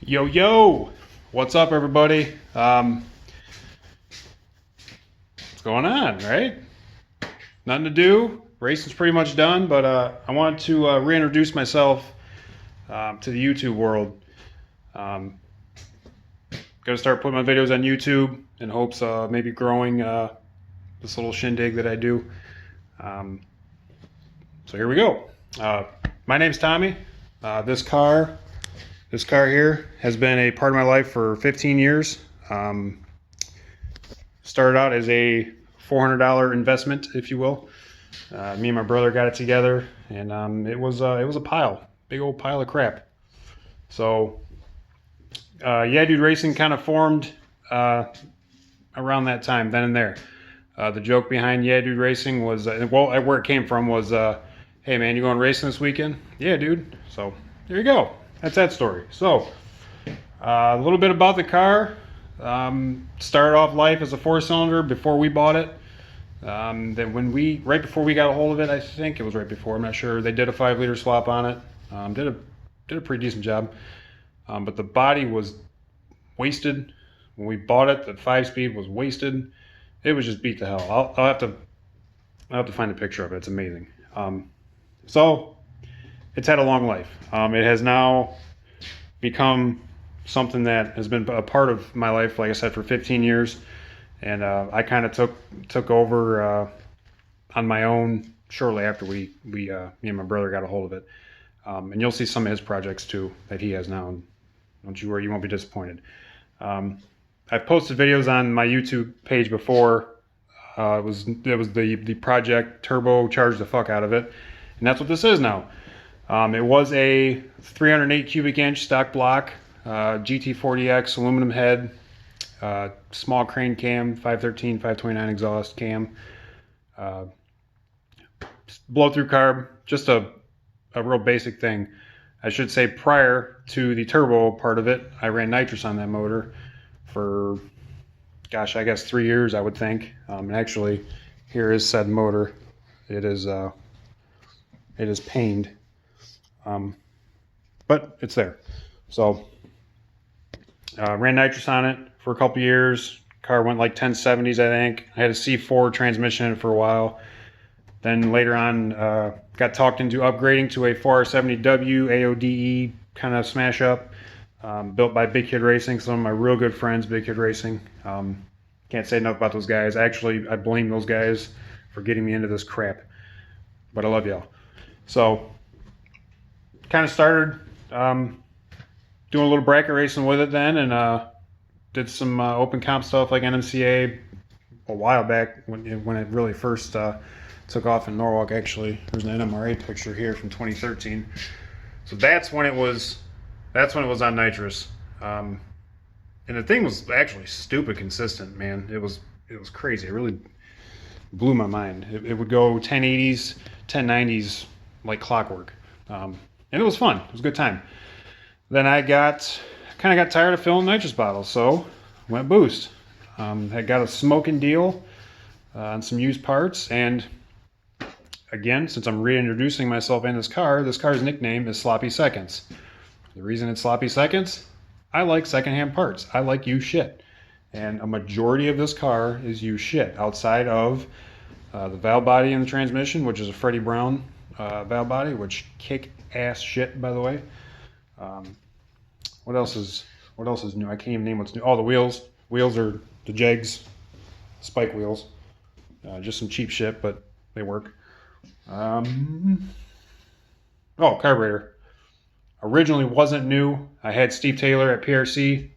Yo, what's up, everybody? What's going on, right? Nothing to do. Racing's pretty much done, but I wanted to reintroduce myself to the YouTube world. Gonna start putting my videos on YouTube in hopes of maybe growing this little shindig that I do. So here we go. My name's Tommy. This car here has been a part of my life for 15 years. Started out as a $400 investment, if you will. Me and my brother got it together, and it was a big old pile of crap. So, Yeah Dude Racing kind of formed around that time, then and there. The joke behind Yeah Dude Racing was, where it came from was, hey man, you going racing this weekend? Yeah, dude. So there you go. That's that story. So a little bit about the car. Started off life as a 4-cylinder before we bought it. Then right before we got a hold of it, I think it was right before, I'm not sure, they did a 5-liter swap on it. Did a pretty decent job. But the body was wasted. When we bought it, the 5-speed was wasted. It was just beat to hell. I'll have to find a picture of it. It's amazing. So it's had a long life. It has now become something that has been a part of my life, like I said, for 15 years. And I kind of took over on my own shortly after me and my brother got a hold of it. And you'll see some of his projects too that he has now. And don't you worry, you won't be disappointed. I've posted videos on my YouTube page before. It was the project turbocharged the fuck out of it, and that's what this is now. It was a 308 cubic inch stock block, GT40X aluminum head, small crane cam, 513, 529 exhaust cam, blow through carb, just a real basic thing. I should say prior to the turbo part of it, I ran nitrous on that motor for, gosh, I guess 3 years, I would think. And actually, here is said motor. It is pained, but it's there. So ran nitrous on it for a couple years. Car went like 1070s, I think. I had a C4 transmission in it for a while. Then later on, got talked into upgrading to a 4R70W AODE kind of smash up, built by Big Kid Racing. Some of my real good friends, Big Kid Racing. Can't say enough about those guys. Actually, I blame those guys for getting me into this crap. But I love y'all. So, kind of started doing a little bracket racing with it then, and did some open comp stuff like NMCA a while back when it really first took off in Norwalk. Actually, there's an NMRA picture here from 2013. So that's when it was on nitrous. And the thing was actually stupid consistent, man. It was crazy. It really blew my mind. It would go 1080s, 1090s like clockwork. And it was fun. It was a good time. Then I kind of got tired of filling nitrous bottles, so went boost. I got a smoking deal on some used parts, and again, since I'm reintroducing myself in this car's nickname is Sloppy Seconds. The reason it's Sloppy Seconds, I like secondhand parts. I like used shit. And a majority of this car is used shit, outside of the valve body and the transmission, which is a Freddie Brown valve body, which kick ass shit, by the way. What else is new? I can't even name what's new. Oh, the wheels. Wheels are the Jegs spike wheels. Just some cheap shit, but they work. Carburetor. Originally wasn't new. I had Steve Taylor at PRC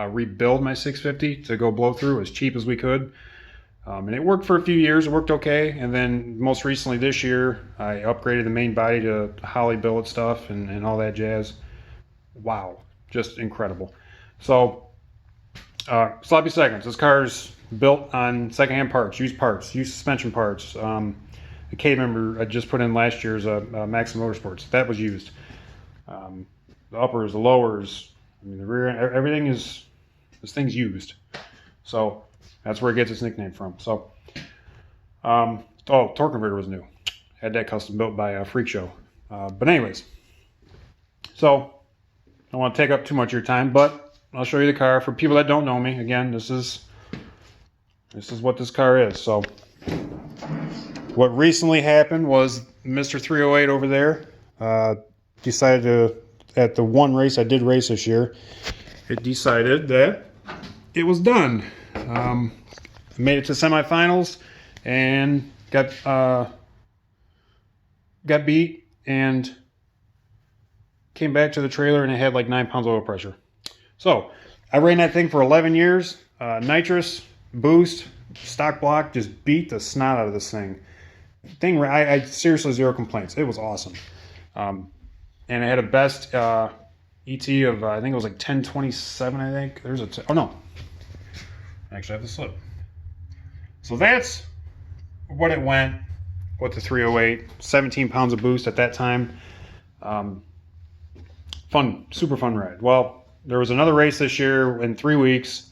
rebuild my 650 to go blow through as cheap as we could. And it worked for a few years. It worked okay. And then most recently this year, I upgraded the main body to Holly billet stuff and all that jazz. Wow. Just incredible. So, Sloppy Seconds. This car's built on secondhand parts, used suspension parts. The K member I just put in last year's Maxim Motorsports. That was used. The uppers, the lowers, I mean the rear end, this thing's used. So that's where it gets its nickname from. So, torque converter was new. Had that custom built by Freak Show. But anyways, so don't want to take up too much of your time, but I'll show you the car. For people that don't know me, again, this is what this car is. So what recently happened was Mr. 308 over there decided to, at the one race I did race this year, it decided that it was done. Made it to semifinals and got beat and came back to the trailer, and it had like 9 pounds of oil pressure. So I ran that thing for 11 years. Nitrous, boost, stock block, just beat the snot out of this thing. I seriously, zero complaints. It was awesome. And it had a best ET of, I think it was like 1027, I think. There's a, oh no. Actually, I have the slip. So that's what it went with the 308. 17 pounds of boost at that time. Fun, super fun ride. Well, there was another race this year in 3 weeks,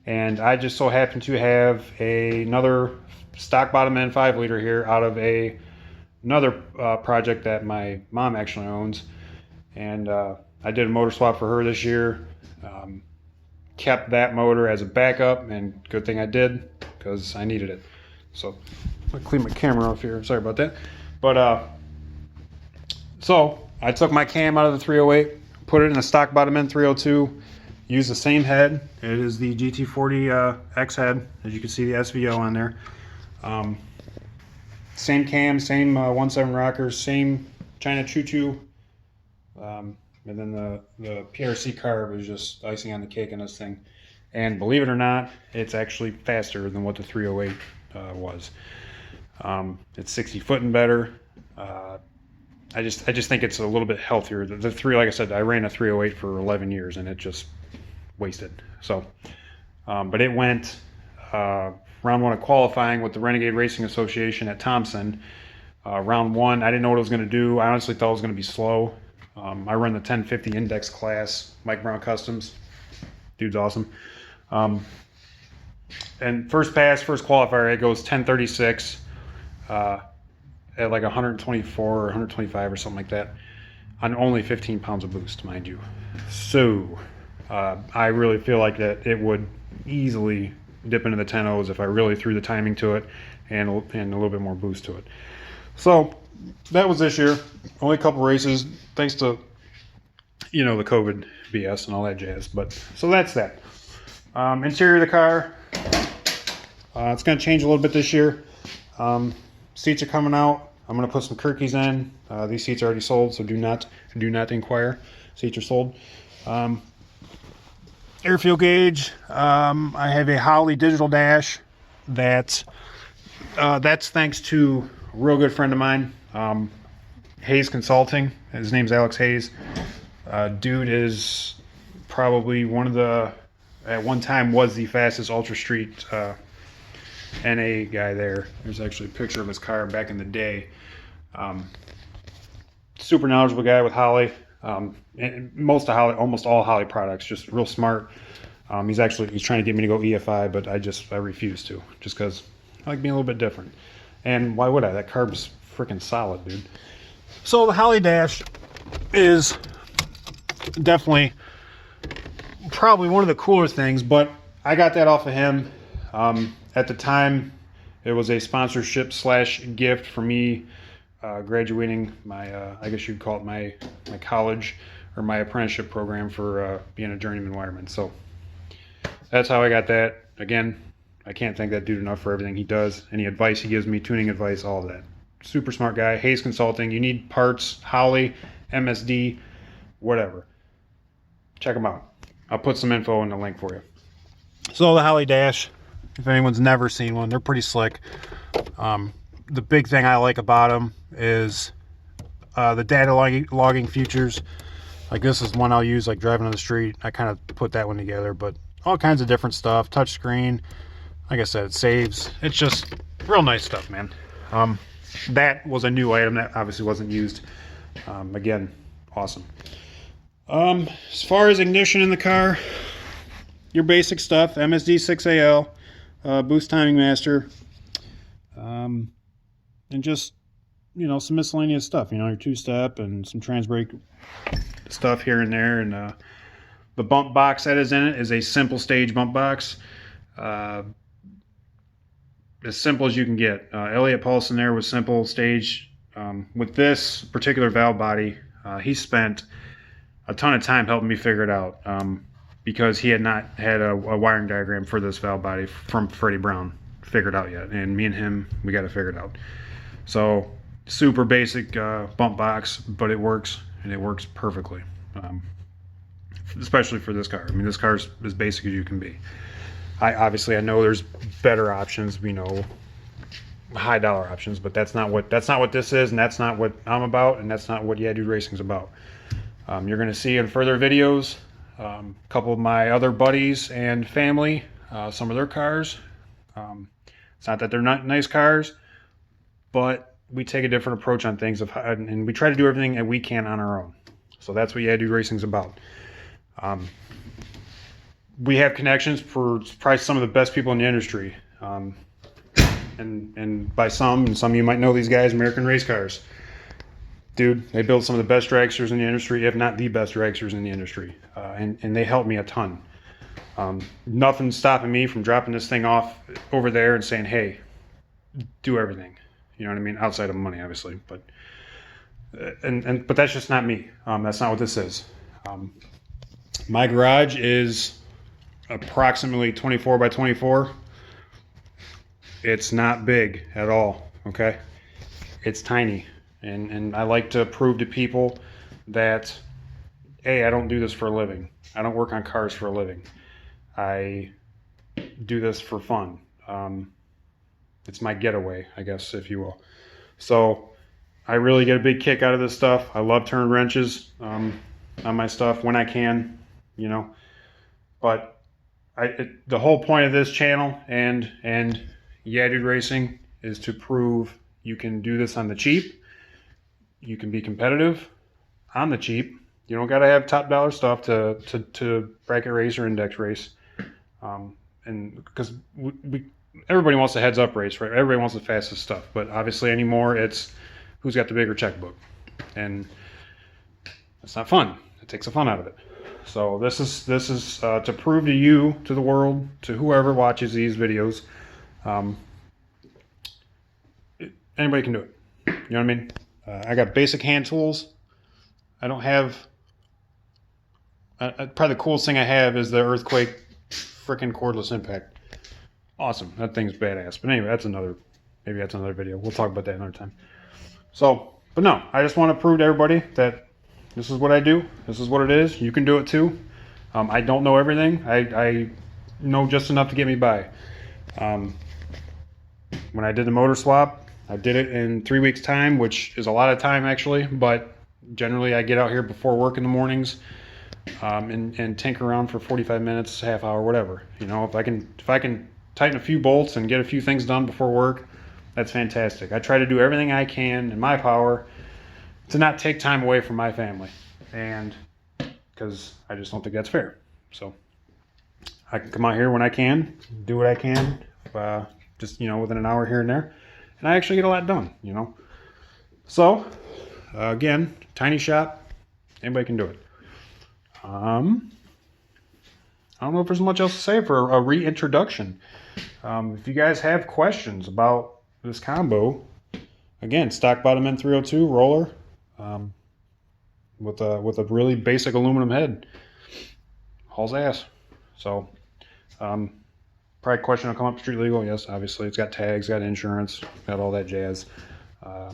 and I just so happened to have another stock bottom end 5 liter here out of another project that my mom actually owns, and I did a motor swap for her this year. Kept that motor as a backup, and good thing I did because I needed it. So I'll clean my camera off here. Sorry about that. But so I took my cam out of the 308, put it in a stock bottom end 302, used the same head. It is the GT40 X head, as you can see the SVO on there. Same cam, same 1.7 rockers, same China Choo Choo. And then the PRC carb is just icing on the cake on this thing. And believe it or not, it's actually faster than what the 308 was. It's 60 foot and better. I just think it's a little bit healthier. The three, like I said, I ran a 308 for 11 years and it just wasted. So, but it went round 1 of qualifying with the Renegade Racing Association at Thompson. Round 1, I didn't know what it was going to do. I honestly thought it was going to be slow. I run the 1050 index class, Mike Brown Customs. Dude's awesome. And first pass, first qualifier, it goes 1036 at like 124 or 125 or something like that on only 15 pounds of boost, mind you. So I really feel like that it would easily dip into the 10.0s if I really threw the timing to it and a little bit more boost to it. So that was this year. Only a couple races, thanks to, you know, the COVID BS and all that jazz. But so that's that. Interior of the car, it's going to change a little bit this year. Seats are coming out. I'm going to put some Kirkies in. These seats are already sold, so do not inquire. Seats are sold. Air fuel gauge. I have a Holley digital dash. That's thanks to a real good friend of mine, Hayes Consulting. His name's Alex Hayes. Dude is probably one of the, at one time was the fastest Ultra Street NA guy there. There's actually a picture of his car back in the day. Super knowledgeable guy with Holley. And almost all Holley products, just real smart. He's trying to get me to go EFI, but I refuse to, just because I like being a little bit different. And why would I? That carb's freaking solid, dude. So the Holley dash is definitely probably one of the cooler things, but I got that off of him. At the time, it was a sponsorship / gift for me graduating my, I guess you'd call it my college or my apprenticeship program for being a journeyman wireman. So that's how I got that. Again, I can't thank that dude enough for everything he does. Any advice he gives me, tuning advice, all of that. Super smart guy. Hayes Consulting. You need parts, Holley, MSD, whatever. Check them out. I'll put some info in the link for you. So the Holley dash, if anyone's never seen one, they're pretty slick. The big thing I like about them is the data logging features. Like this is one I'll use like driving on the street. I kind of put that one together, but all kinds of different stuff. Touch screen. Like I said, it saves. It's just real nice stuff, man. That was a new item that obviously wasn't used. Again, awesome. As far as ignition in the car, your basic stuff, MSD 6AL, boost timing master, and just you know, some miscellaneous stuff, you know, your two-step and some trans brake stuff here and there. And the bump box that is in it is a simple stage bump box. As simple as you can get. Elliott Paulson there was simple stage. With this particular valve body, he spent a ton of time helping me figure it out, because he had not had a wiring diagram for this valve body from Freddie Brown figured out yet, and me and him, we got to figure it out. So super basic bump box, but it works, and it works perfectly, especially for this car. I mean, this car is as basic as you can be. Obviously I know there's better options, you know, high dollar options, but that's not what this is, and that's not what I'm about, and that's not what Yeah Dude Racing is about. You're going to see in further videos a couple of my other buddies and family, some of their cars. It's not that they're not nice cars, but we take a different approach on things, and we try to do everything that we can on our own. So that's what Yeah Dude Racing is about. We have connections for probably some of the best people in the industry. And by some of you might know these guys, American Race Cars. Dude, they build some of the best dragsters in the industry, if not the best dragsters in the industry. And they help me a ton. Nothing's stopping me from dropping this thing off over there and saying, hey, do everything. You know what I mean? Outside of money, obviously. But that's just not me. That's not what this is. My garage is approximately 24 by 24. It's not big at all, okay? It's tiny. And I like to prove to people that, hey, I don't do this for a living. I don't work on cars for a living. I do this for fun. It's my getaway, I guess, if you will. So I really get a big kick out of this stuff. I love turning wrenches on my stuff when I can, you know. But the whole point of this channel and Yeah Dude Racing is to prove you can do this on the cheap. You can be competitive on the cheap. You don't got to have top dollar stuff to bracket race or index race. And because everybody wants a heads up race, right? Everybody wants the fastest stuff, but obviously anymore it's who's got the bigger checkbook, and it's not fun. It takes the fun out of it. So this is to prove to you, to the world, to whoever watches these videos, anybody can do it. You know what I mean? I got basic hand tools. I don't have. Probably the coolest thing I have is the Earthquake freaking cordless impact. Awesome, that thing's badass. But anyway, maybe that's another video. We'll talk about that another time. So, but no, I just want to prove to everybody that this is what I do. This is what it is. You can do it too. I don't know everything. I know just enough to get me by. When I did the motor swap, I did it in 3 weeks' time, which is a lot of time actually, but generally I get out here before work in the mornings and tinker around for 45 minutes, half hour, whatever. You know, if I can tighten a few bolts and get a few things done before work, that's fantastic. I try to do everything I can in my power to not take time away from my family, and because I just don't think that's fair. So I can come out here when I can, do what I can, just, you know, within an hour here and there, and I actually get a lot done, you know. So again, tiny shop, anybody can do it. I don't know if there's much else to say for a reintroduction. If you guys have questions about this combo, again, stock bottom N302 roller, with a really basic aluminum head, hauls ass. So probably a question will come up, street legal. Yes, obviously it's got tags, got insurance, got all that jazz. I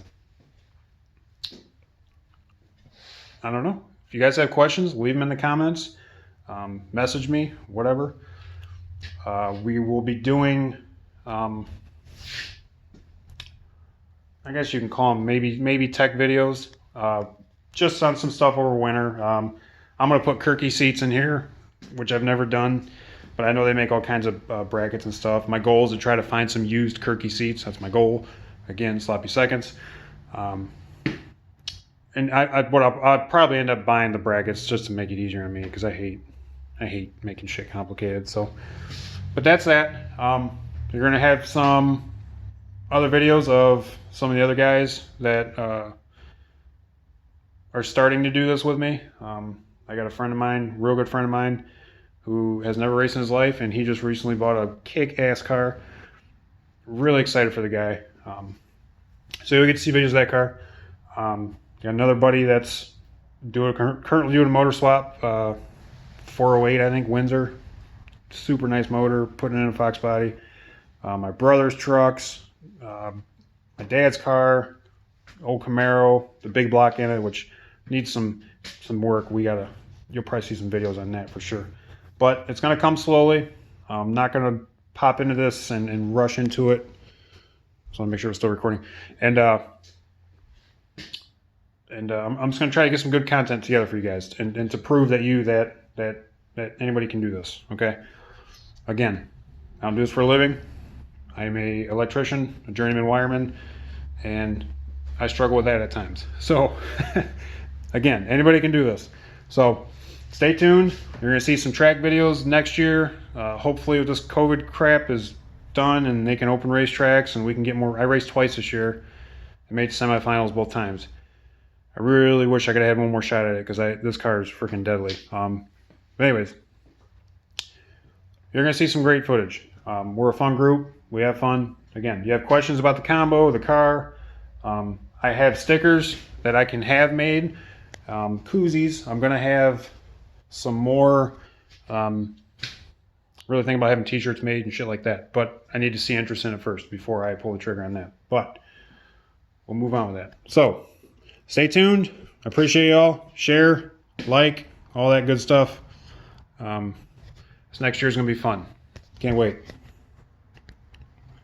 don't know. If you guys have questions, leave them in the comments. Message me, whatever. We will be doing, I guess you can call them maybe tech videos, just on some stuff over winter. I'm going to put Kirky seats in here, which I've never done, but I know they make all kinds of brackets and stuff. My goal is to try to find some used Kirky seats. That's my goal. Again, sloppy seconds. And I'll probably end up buying the brackets just to make it easier on me, because I hate making shit complicated. So, but that's that. You're gonna have some other videos of some of the other guys that are starting to do this with me. I got a friend of mine, real good friend of mine, who has never raced in his life, and he just recently bought a kick-ass car. Really excited for the guy. So you'll get to see videos of that car. Got another buddy that's currently doing a motor swap. 408, I think, Windsor. Super nice motor, putting it in a Fox body. My brother's trucks, my dad's car, old Camaro, the big block in it, which needs some work. You'll probably see some videos on that for sure. But it's gonna come slowly. I'm not gonna pop into this and rush into it. So I want to make sure it's still recording. And I'm just gonna try to get some good content together for you guys, and to prove that anybody can do this. Okay. Again, I don't do this for a living. I'm a electrician, a journeyman wireman, and I struggle with that at times. So again, anybody can do this. So stay tuned. You're gonna see some track videos next year. Hopefully this COVID crap is done and they can open racetracks and we can get more. I raced twice this year. I made semifinals both times. I really wish I could have had one more shot at it because this car is freaking deadly. But anyways, you're gonna see some great footage. We're a fun group. We have fun. Again, you have questions about the combo, the car. I have stickers that I can have made. Koozies. I'm gonna have some more. Really think about having t-shirts made and shit like that, but I need to see interest in it first before I pull the trigger on that. But we'll move on with that. So stay tuned. I appreciate y'all. Share, like, all that good stuff. This next year is gonna be fun. Can't wait.